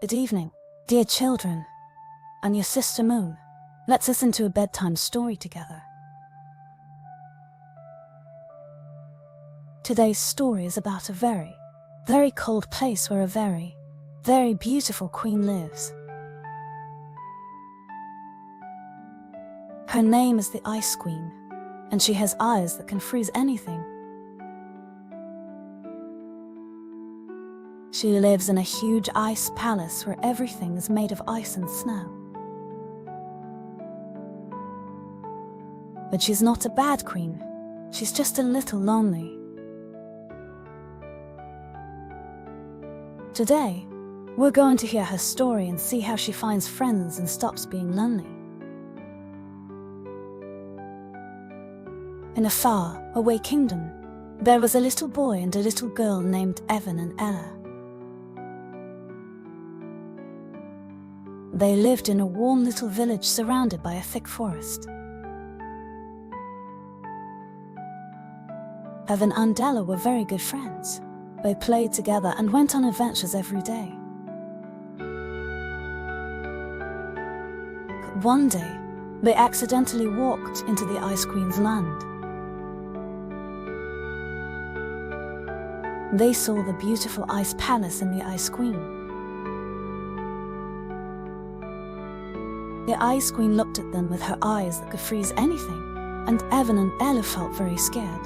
Good evening, dear children, and your sister Moon. Let's listen to a bedtime story together. Today's story is about a very, very cold place where a very, very beautiful queen lives. Her name is the Ice Queen, and she has eyes that can freeze anything. She lives in a huge ice palace where everything is made of ice and snow. But she's not a bad queen, she's just a little lonely. Today, we're going to hear her story and see how she finds friends and stops being lonely. In a far-away kingdom, there was a little boy and a little girl named Evan and Ella. They lived in a warm little village surrounded by a thick forest. Evan and Ella were very good friends. They played together and went on adventures every day. But one day, they accidentally walked into the Ice Queen's land. They saw the beautiful ice palace and the Ice Queen. The Ice Queen looked at them with her eyes that could freeze anything, and Evan and Ella felt very scared.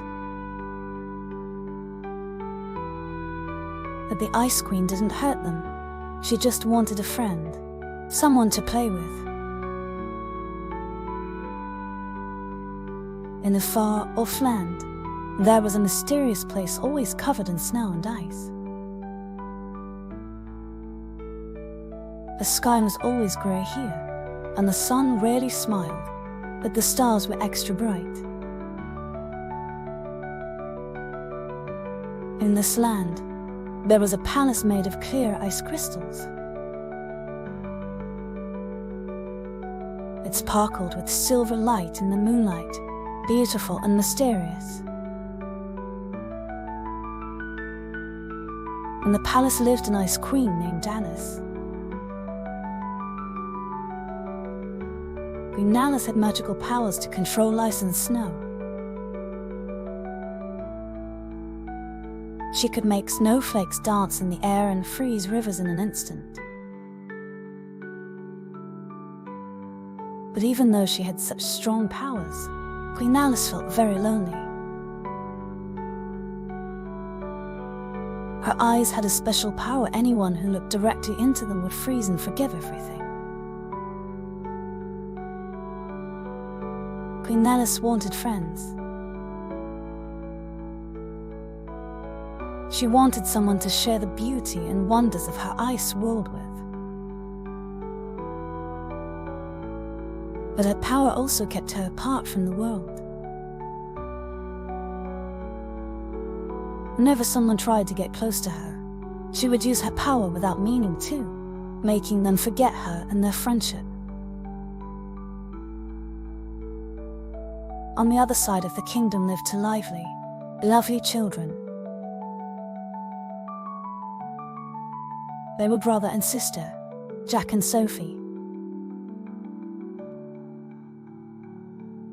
But the Ice Queen didn't hurt them. She just wanted a friend, someone to play with. In a far-off land, there was a mysterious place always covered in snow and ice. The sky was always grey here, and the sun rarely smiled, but the stars were extra bright. In this land, there was a palace made of clear ice crystals. It sparkled with silver light in the moonlight, beautiful and mysterious. In the palace lived an ice queen named Alice. Queen Alice had magical powers to control ice and snow. She could make snowflakes dance in the air and freeze rivers in an instant. But even though she had such strong powers, Queen Alice felt very lonely. Her eyes had a special power. Anyone who looked directly into them would freeze and forgive everything. Queen Alice wanted friends. She wanted someone to share the beauty and wonders of her ice world with. But her power also kept her apart from the world. Whenever someone tried to get close to her, she would use her power without meaning to, making them forget her and their friendship. On the other side of the kingdom lived two lively, lovely children. They were brother and sister, Jack and Sophie.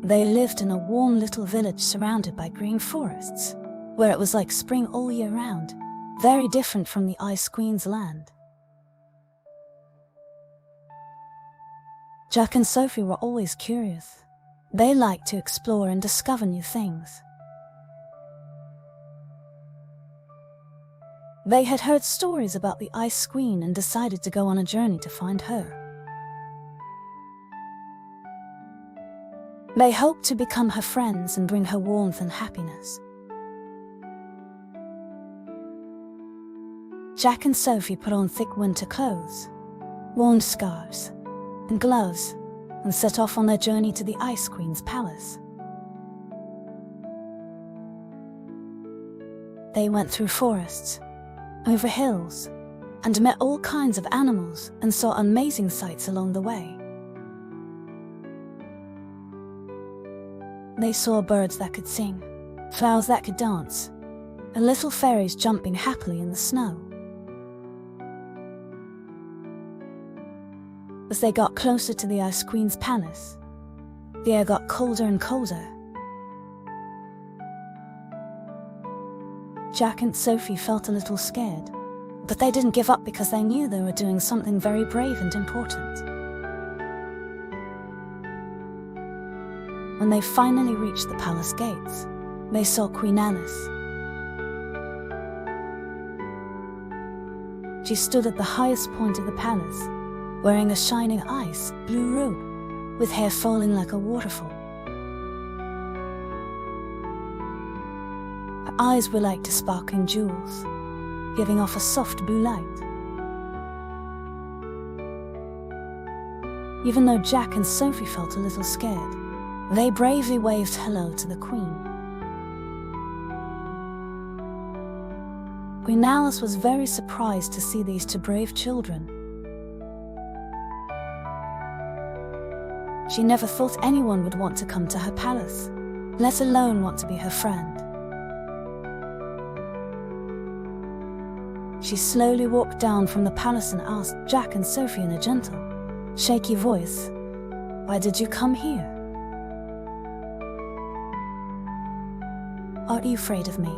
They lived in a warm little village surrounded by green forests, where it was like spring all year round, very different from the Ice Queen's land. Jack and Sophie were always curious. They liked to explore and discover new things. They had heard stories about the Ice Queen and decided to go on a journey to find her. They hoped to become her friends and bring her warmth and happiness. Jack and Sophie put on thick winter clothes, worn scarves, and gloves, and set off on their journey to the Ice Queen's palace. They went through forests, over hills, and met all kinds of animals and saw amazing sights along the way. They saw birds that could sing, flowers that could dance, and little fairies jumping happily in the snow. As they got closer to the Ice Queen's palace, the air got colder and colder. Jack and Sophie felt a little scared, but they didn't give up because they knew they were doing something very brave and important. When they finally reached the palace gates, they saw Queen Alice. She stood at the highest point of the palace, wearing a shining ice blue robe, with hair falling like a waterfall. Her eyes were like two sparkling jewels, giving off a soft blue light. Even though Jack and Sophie felt a little scared, they bravely waved hello to the Queen. Queen Alice was very surprised to see these two brave children. She never thought anyone would want to come to her palace, let alone want to be her friend. She slowly walked down from the palace and asked Jack and Sophie in a gentle, shaky voice, "Why did you come here? Aren't you afraid of me?"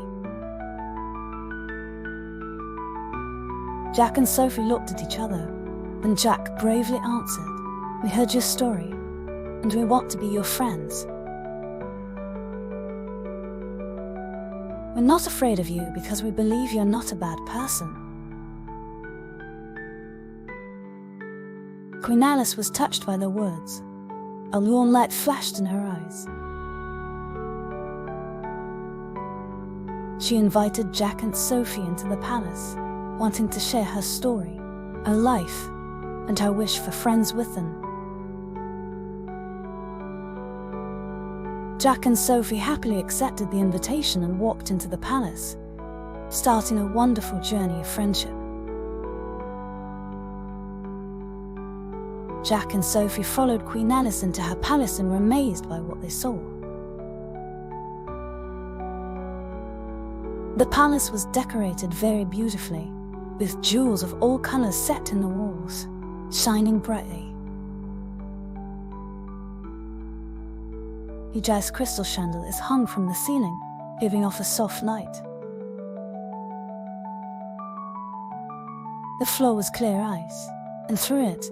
Jack and Sophie looked at each other, and Jack bravely answered, "We heard your story, and we want to be your friends. We're not afraid of you because we believe you're not a bad person." Queen Alice was touched by their words. A warm light flashed in her eyes. She invited Jack and Sophie into the palace, wanting to share her story, her life, and her wish for friends with them. Jack and Sophie happily accepted the invitation and walked into the palace, starting a wonderful journey of friendship. Jack and Sophie followed Queen Alice into her palace and were amazed by what they saw. The palace was decorated very beautifully, with jewels of all colors set in the walls, shining brightly. A giant crystal chandelier hung from the ceiling, giving off a soft light. The floor was clear ice, and through it,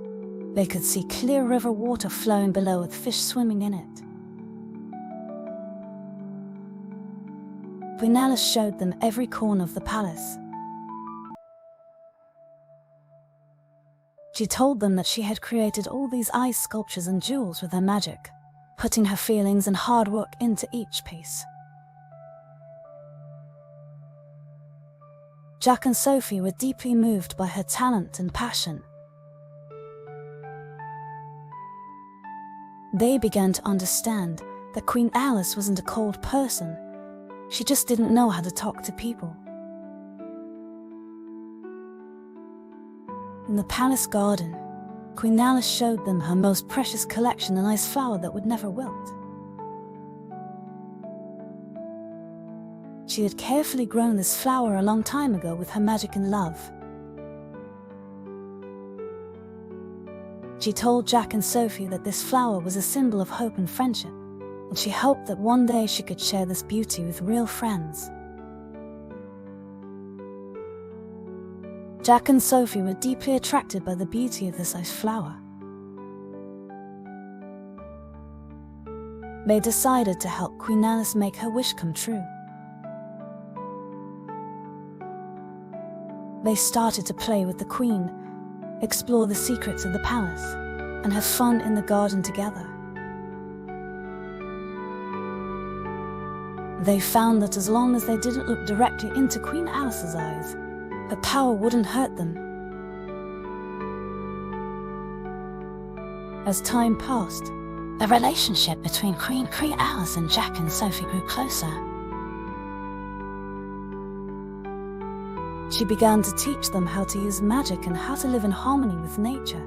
they could see clear river water flowing below with fish swimming in it. Queen Alice showed them every corner of the palace. She told them that she had created all these ice sculptures and jewels with her magic, putting her feelings and hard work into each piece. Jack and Sophie were deeply moved by her talent and passion. They began to understand that Queen Alice wasn't a cold person. She just didn't know how to talk to people. In the palace garden, Queen Alice showed them her most precious collection, an ice flower that would never wilt. She had carefully grown this flower a long time ago with her magic and love. She told Jack and Sophie that this flower was a symbol of hope and friendship, and she hoped that one day she could share this beauty with real friends. Jack and Sophie were deeply attracted by the beauty of this ice flower. They decided to help Queen Alice make her wish come true. They started to play with the Queen, explore the secrets of the palace, and have fun in the garden together. They found that as long as they didn't look directly into Queen Alice's eyes, her power wouldn't hurt them. As time passed, the relationship between Queen Alice and Jack and Sophie grew closer. She began to teach them how to use magic and how to live in harmony with nature.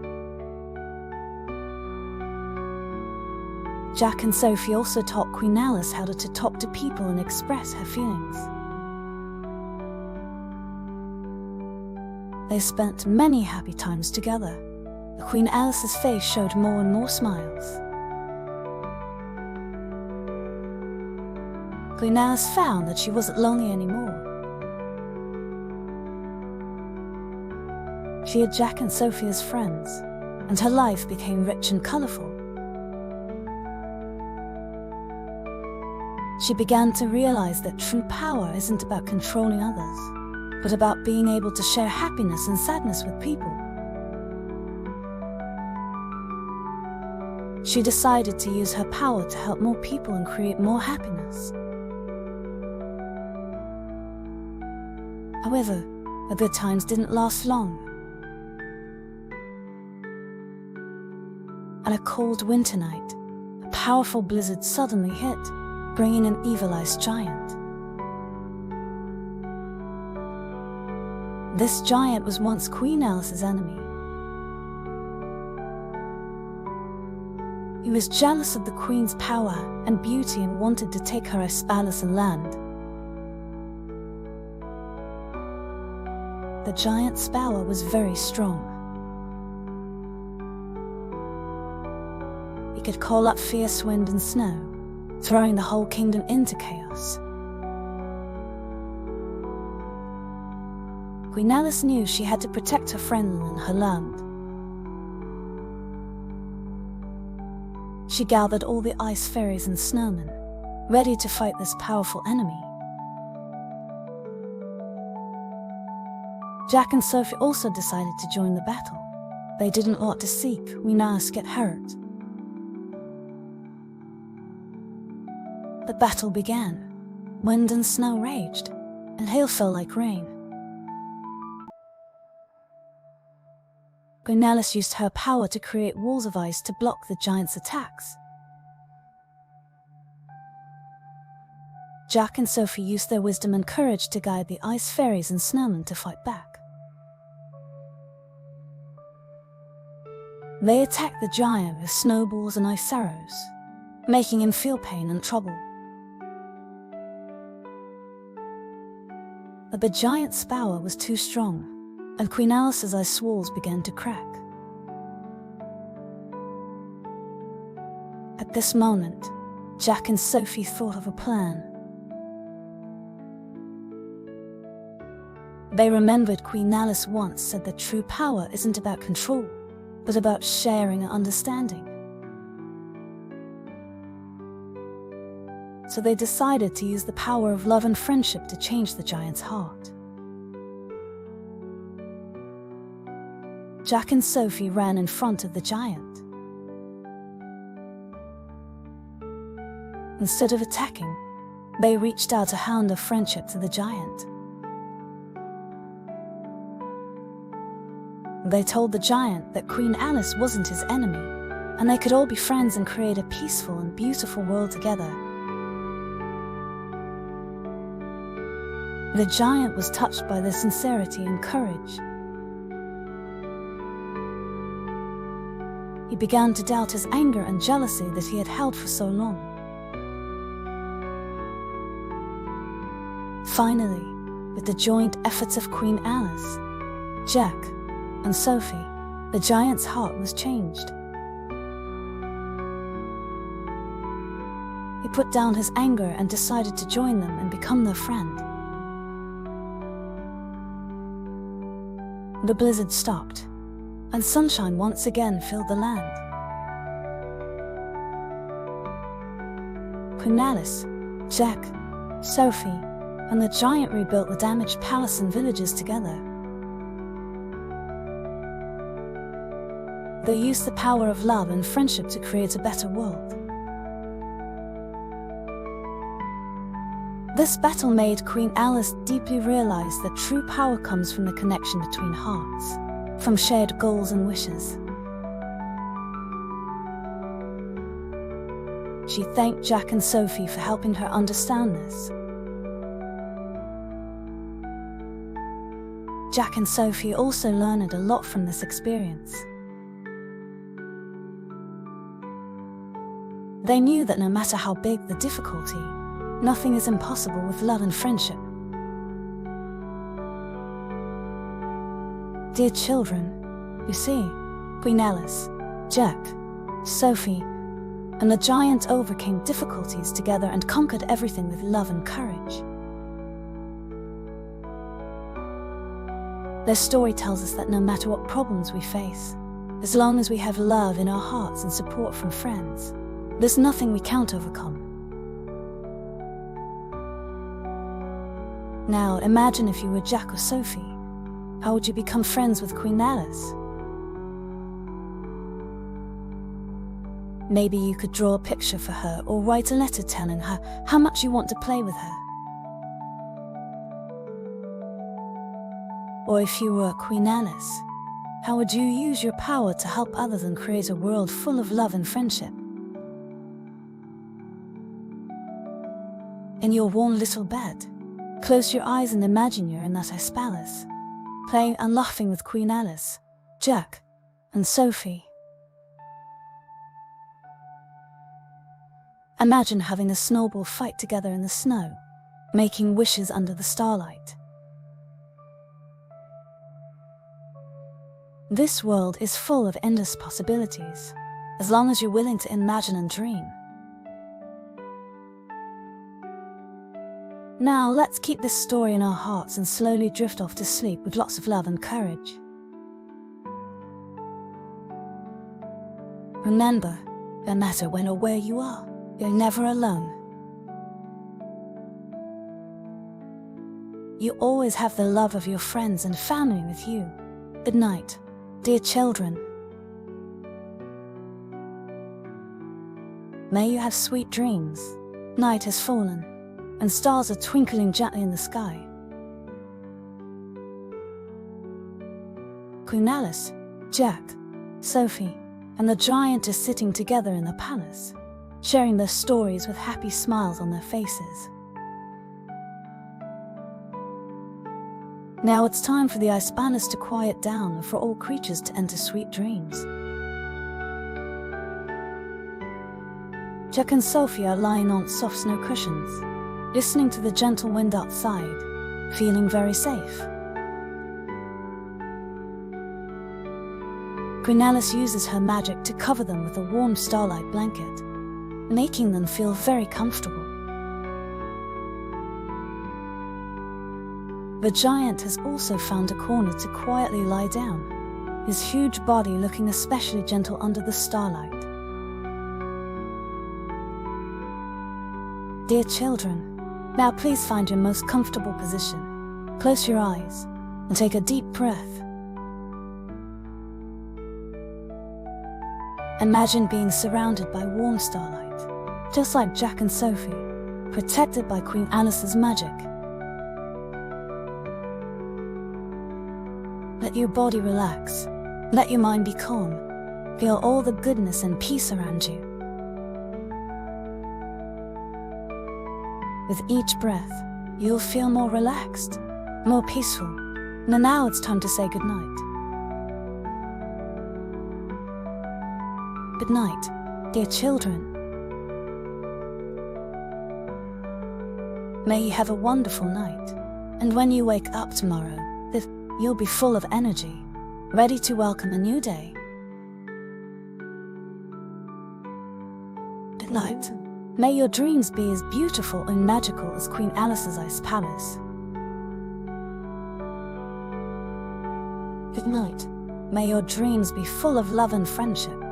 Jack and Sophie also taught Queen Alice how to talk to people and express her feelings. They spent many happy times together, Queen Alice's face showed more and more smiles. Queen Alice found that she wasn't lonely anymore. She had Jack and Sophie as friends, and her life became rich and colourful. She began to realize that true power isn't about controlling others, but about being able to share happiness and sadness with people. She decided to use her power to help more people and create more happiness. However, the good times didn't last long. On a cold winter night, a powerful blizzard suddenly hit, bringing an evil-eyed giant. This giant was once Queen Alice's enemy. He was jealous of the Queen's power and beauty and wanted to take her as palace and land. The giant's power was very strong. He could call up fierce wind and snow, throwing the whole kingdom into chaos. Queen Alice knew she had to protect her friend and her land. She gathered all the ice fairies and snowmen, ready to fight this powerful enemy. Jack and Sophie also decided to join the battle. They didn't want to see Queen Alice get hurt. The battle began. Wind and snow raged, and hail fell like rain. Queen Alice used her power to create walls of ice to block the giant's attacks. Jack and Sophie used their wisdom and courage to guide the ice fairies and snowmen to fight back. They attacked the giant with snowballs and ice arrows, making him feel pain and trouble. But the giant's power was too strong, and Queen Alice's ice walls began to crack. At this moment, Jack and Sophie thought of a plan. They remembered Queen Alice once said that true power isn't about control, but about sharing and understanding. So they decided to use the power of love and friendship to change the giant's heart. Jack and Sophie ran in front of the giant. Instead of attacking, they reached out a hand of friendship to the giant. They told the giant that Queen Alice wasn't his enemy, and they could all be friends and create a peaceful and beautiful world together. The giant was touched by their sincerity and courage. He began to doubt his anger and jealousy that he had held for so long. Finally, with the joint efforts of Queen Alice, Jack, and Sophie, the giant's heart was changed. He put down his anger and decided to join them and become their friend. The blizzard stopped, and sunshine once again filled the land. Queen Alice, Jack, Sophie, and the giant rebuilt the damaged palace and villages together. They used the power of love and friendship to create a better world. This battle made Queen Alice deeply realize that true power comes from the connection between hearts, from shared goals and wishes. She thanked Jack and Sophie for helping her understand this. Jack and Sophie also learned a lot from this experience. They knew that no matter how big the difficulty, nothing is impossible with love and friendship. Dear children, you see, Queen Alice, Jack, Sophie, and the giant overcame difficulties together and conquered everything with love and courage. Their story tells us that no matter what problems we face, as long as we have love in our hearts and support from friends, there's nothing we can't overcome. Now, imagine if you were Jack or Sophie. How would you become friends with Queen Alice? Maybe you could draw a picture for her or write a letter telling her how much you want to play with her. Or if you were Queen Alice, how would you use your power to help others and create a world full of love and friendship? In your warm little bed, close your eyes and imagine you're in that ice palace, playing and laughing with Queen Alice, Jack, and Sophie. Imagine having a snowball fight together in the snow, making wishes under the starlight. This world is full of endless possibilities, as long as you're willing to imagine and dream. Now let's keep this story in our hearts and slowly drift off to sleep with lots of love and courage. Remember, no matter when or where you are, you're never alone. You always have the love of your friends and family with you. Good night, dear children. May you have sweet dreams. Night has fallen, and stars are twinkling gently in the sky. Queen Alice, Jack, Sophie, and the giant are sitting together in the palace, sharing their stories with happy smiles on their faces. Now it's time for the ice palace to quiet down and for all creatures to enter sweet dreams. Jack and Sophie are lying on soft snow cushions, listening to the gentle wind outside, feeling very safe. Queen Alice uses her magic to cover them with a warm starlight blanket, making them feel very comfortable. The giant has also found a corner to quietly lie down, his huge body looking especially gentle under the starlight. Dear children, now please find your most comfortable position. Close your eyes and take a deep breath. Imagine being surrounded by warm starlight, just like Jack and Sophie, protected by Queen Alice's magic. Let your body relax, let your mind be calm, feel all the goodness and peace around you. With each breath, you'll feel more relaxed, more peaceful. And now it's time to say goodnight. Good night, dear children. May you have a wonderful night, and when you wake up tomorrow, you'll be full of energy, ready to welcome a new day. Good night. May your dreams be as beautiful and magical as Queen Alice's ice palace. Good night. May your dreams be full of love and friendship.